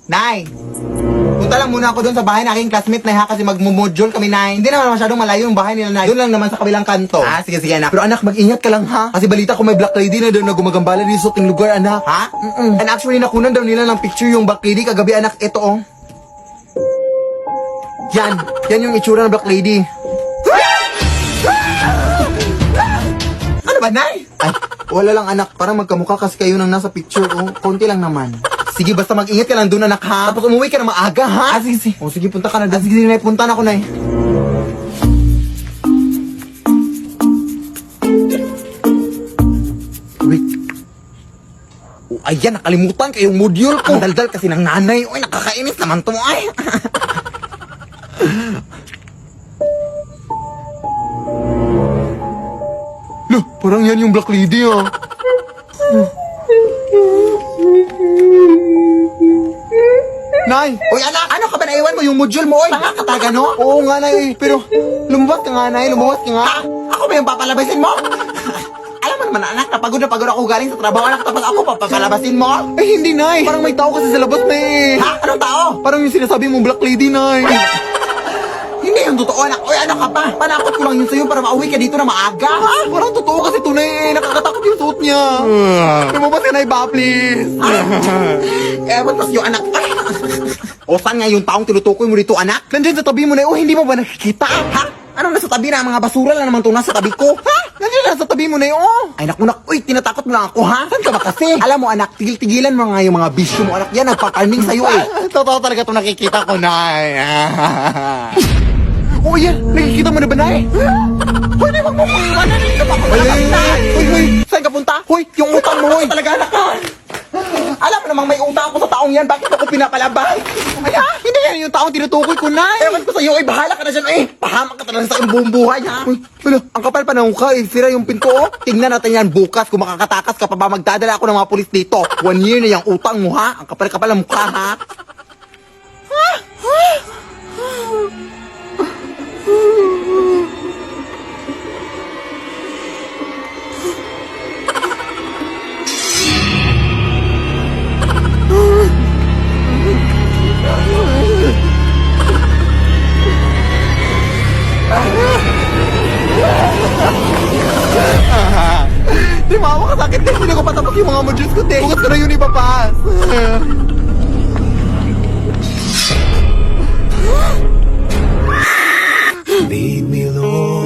Nay! Punta lang muna ako doon sa bahay ng aking classmate na ha, kasi magmumodule kami, Nay. Hindi naman masyadong malayo yung bahay nila, Nay. Doon lang naman sa kabilang kanto. Ah, sige, sige, anak. Pero anak, mag-ingat ka lang, ha? Kasi balita ko may black lady na doon na gumagambala din sa ating lugar, anak. Ha? And actually, nakunan daw nila ng picture yung black lady kagabi, anak. Ito, oh. Yan yung itsura ng black lady. Ano ba, Nay? Ay, wala lang, anak. Parang magkamukha kasi kayo nang nasa picture, oh. Konti lang naman. Sige, basta mag-ingat ka lang doon, anak, ha? Tapos umuwi ka na maaga, ha? Ah, sige, sige. O, sige, punta ka na doon. Ah, sige, sige, Nay. Punta na ako, Nay. Wait. Oh, ayan, nakalimutan ko yung module ko. Ang daldal kasi ng nanay. Uy, nakakainis naman to, ay. Loh, parang yan yung black lady, ah. Nay! Uy, anak! Ano ka ba naiwan mo yung module mo, oy? Nakakataga, no? Oo nga, Nay. Pero, lumabas ka nga, Nay. Lumabas ka nga. Ha? Ako ba yung papalabasin mo? Alam mo naman, anak, napagod na pagod ako galing sa trabaho, anak. Tapos ako papalabasin mo? Eh, hindi, Nay. Parang may tao kasi sa labas, Nay. Ha? Anong tao? Parang yung sinasabi mong black lady, Nay. Hindi yung totoo, anak. Uy, ano ka pa? Panakot ko lang yun sa'yo para mauwi ka dito na maaga. Ha? Parang totoo kasi tunay, eh. Nakakatakot yung suot niya. Lumabas ka, Nay, ba, please? Ewan pas yung anak. O saan nga yung taong tinutukoy mo dito, anak? Nandiyan sa tabi mo na, hindi mo ba nakikita? Ha? Anong nasa tabi na? Mga basura lang naman itong nasa tabi ko. Ha? Nandiyan nasa tabi mo na yun. Ay naku, uy, tinatakot mo lang ako, ha? Saan ka ba kasi? Alam mo, anak, tigil-tigilan mo nga yung mga bisyo mo, anak. Yan, nagpakalming sa'yo, eh. Totoo talaga itong nakikita ko, Nay. Oh, yan. Nakikita mo na ba, Nay? Hoy, Nay, wag mo kong iwanan. Hindi ka pa ako malapit. Hoy, saan ka punta? Hoy, yung utang mo, hoy. Talaga, anak, ha? Alam mo namang may utang ako sa taong yan. Bakit ako pinapalabas? Ay, hindi yan yung taong tinutukoy ko, Nay. Ewan ko sa'yo, bahala ka na dyan, Pahamak ka talaga sa iyong buong buhay, ha? Uy, wala, ang kapal pa ng mukha, sira yung pinto, oh. Tingnan natin yan bukas kung makakatakas ka pa ba magdadala ako ng mga pulis dito. 1 year na yung utang mo, ha? Ang kapal-kapal ng mukha, ha? Di mama ka sakit din. Hindi ko patapos yung mga modules ko, te. Bukas ko na yun ipapas. Lead me, Lord.